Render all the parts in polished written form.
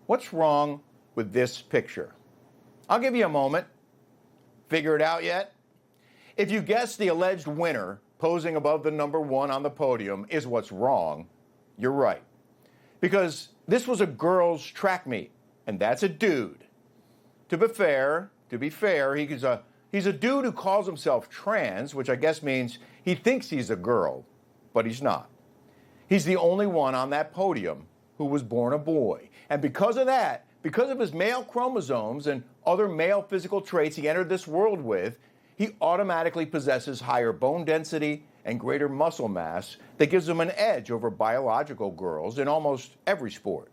What's wrong with this picture? I'll give you a moment. Figure it out yet? If you guess the alleged winner posing above the number one on the podium is what's wrong, you're right. Because this was a girls' track meet, and that's a dude. To be fair, he's a dude who calls himself trans, which I guess means he thinks he's a girl, but he's not. He's the only one on that podium who was born a boy. And because of that, because of his male chromosomes and other male physical traits he entered this world with, he automatically possesses higher bone density and greater muscle mass that gives him an edge over biological girls in almost every sport.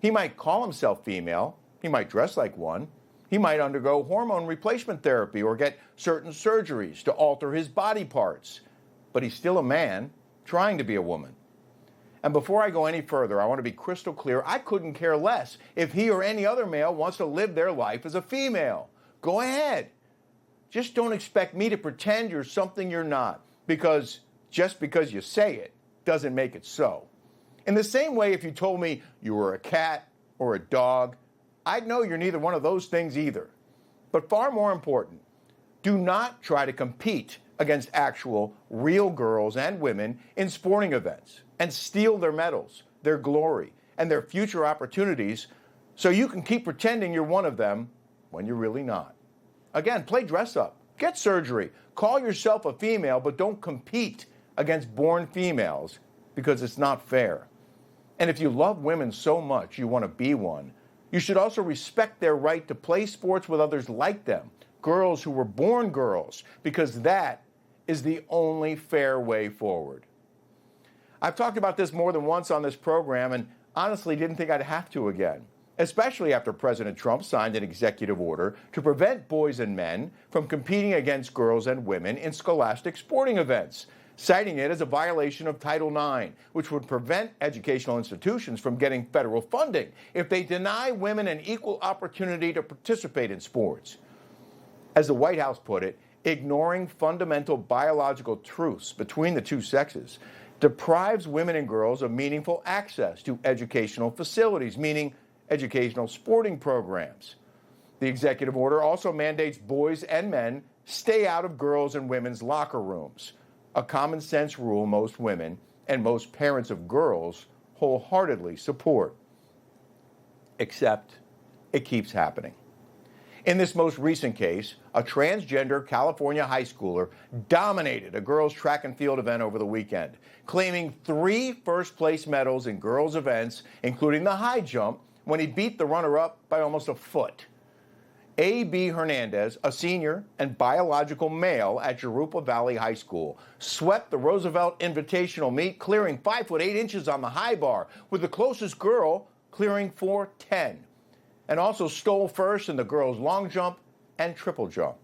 He might call himself female, he might dress like one, he might undergo hormone replacement therapy or get certain surgeries to alter his body parts, but he's still a man trying to be a woman. And before I go any further, I want to be crystal clear. I couldn't care less if he or any other male wants to live their life as a female. Go ahead. Just don't expect me to pretend you're something you're not, because just because you say it doesn't make it so. In the same way, if you told me you were a cat or a dog, I'd know you're neither one of those things either. But far more important, do not try to compete against actual, real girls and women in sporting events and steal their medals, their glory, and their future opportunities so you can keep pretending you're one of them when you're really not. Again, play dress up, get surgery, call yourself a female, but don't compete against born females because it's not fair. And if you love women so much you want to be one, you should also respect their right to play sports with others like them, girls who were born girls, because that is the only fair way forward. I've talked about this more than once on this program and honestly didn't think I'd have to again, especially after President Trump signed an executive order to prevent boys and men from competing against girls and women in scholastic sporting events, citing it as a violation of Title IX, which would prevent educational institutions from getting federal funding if they deny women an equal opportunity to participate in sports. As the White House put it, ignoring fundamental biological truths between the two sexes deprives women and girls of meaningful access to educational facilities, meaning educational sporting programs. The executive order also mandates boys and men stay out of girls' and women's locker rooms, a common sense rule most women and most parents of girls wholeheartedly support. Except it keeps happening. In this most recent case, a transgender California high schooler dominated a girls' track and field event over the weekend, claiming 3 first-place medals in girls' events, including the high jump, when he beat the runner-up by almost a foot. A.B. Hernandez, a senior and biological male at Jurupa Valley High School, swept the Roosevelt Invitational meet, clearing 5 foot 8 inches on the high bar, with the closest girl clearing 4'10", and also stole first in the girls' long jump and triple jump.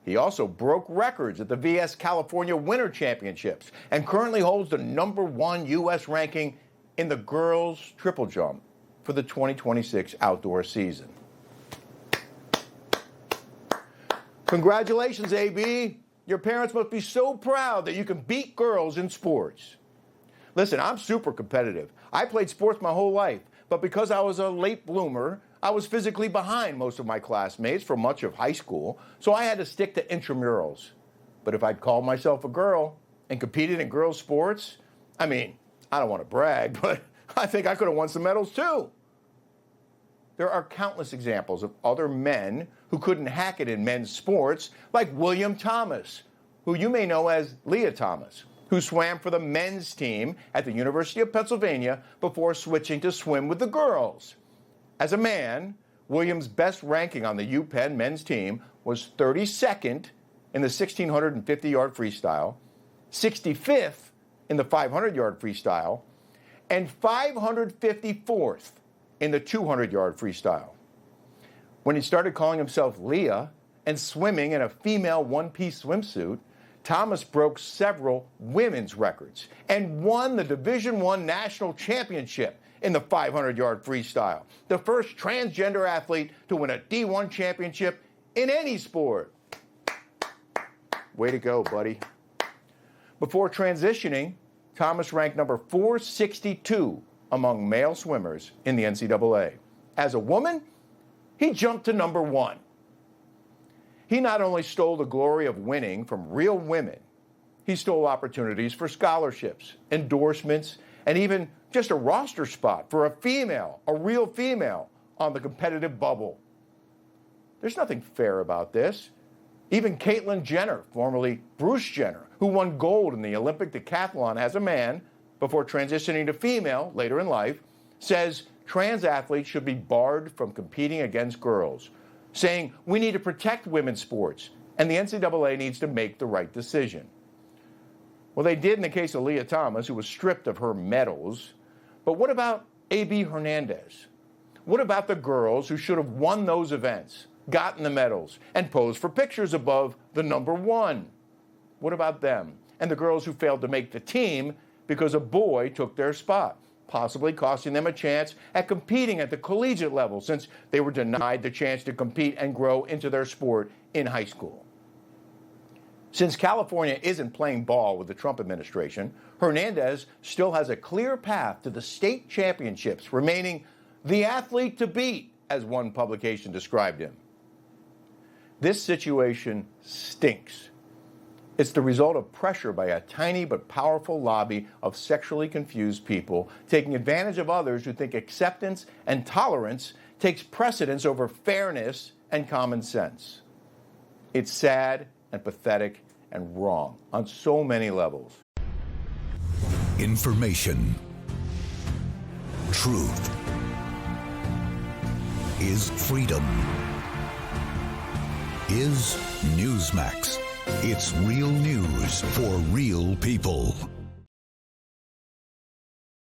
He also broke records at the VS California Winter Championships and currently holds the #1 U.S. ranking in the girls' triple jump for the 2026 outdoor season. Congratulations, AB. Your parents must be so proud that you can beat girls in sports. Listen, I'm super competitive. I played sports my whole life, but because I was a late bloomer, I was physically behind most of my classmates for much of high school, so I had to stick to intramurals. But if I'd called myself a girl and competed in girls' sports, I mean, I don't want to brag, but I think I could have won some medals too. There are countless examples of other men who couldn't hack it in men's sports, like William Thomas, who you may know as Leah Thomas, who swam for the men's team at the University of Pennsylvania before switching to swim with the girls. As a man, William's best ranking on the UPenn men's team was 32nd in the 1,650-yard freestyle, 65th in the 500-yard freestyle, and 554th in the 200-yard freestyle. When he started calling himself Leah and swimming in a female one-piece swimsuit, Thomas broke several women's records and won the Division I national championship in the 500-yard freestyle, the first transgender athlete to win a D1 championship in any sport. Way to go, buddy. Before transitioning, Thomas ranked number 462 among male swimmers in the NCAA. As a woman, he jumped to number 1. He not only stole the glory of winning from real women, he stole opportunities for scholarships, endorsements, and even just a roster spot for a female, a real female, on the competitive bubble. There's nothing fair about this. Even Caitlyn Jenner, formerly Bruce Jenner, who won gold in the Olympic decathlon as a man before transitioning to female later in life, says trans athletes should be barred from competing against girls, saying we need to protect women's sports and the NCAA needs to make the right decision. Well, they did in the case of Leah Thomas, who was stripped of her medals. But what about A.B. Hernandez? What about the girls who should have won those events, gotten the medals, and posed for pictures above the number 1? What about them? And the girls who failed to make the team because a boy took their spot, possibly costing them a chance at competing at the collegiate level since they were denied the chance to compete and grow into their sport in high school. Since California isn't playing ball with the Trump administration, Hernandez still has a clear path to the state championships, remaining the athlete to beat, as one publication described him. This situation stinks. It's the result of pressure by a tiny but powerful lobby of sexually confused people taking advantage of others who think acceptance and tolerance takes precedence over fairness and common sense. It's sad and pathetic and wrong on so many levels. Information. Truth is freedom. Is Newsmax. It's real news for real people.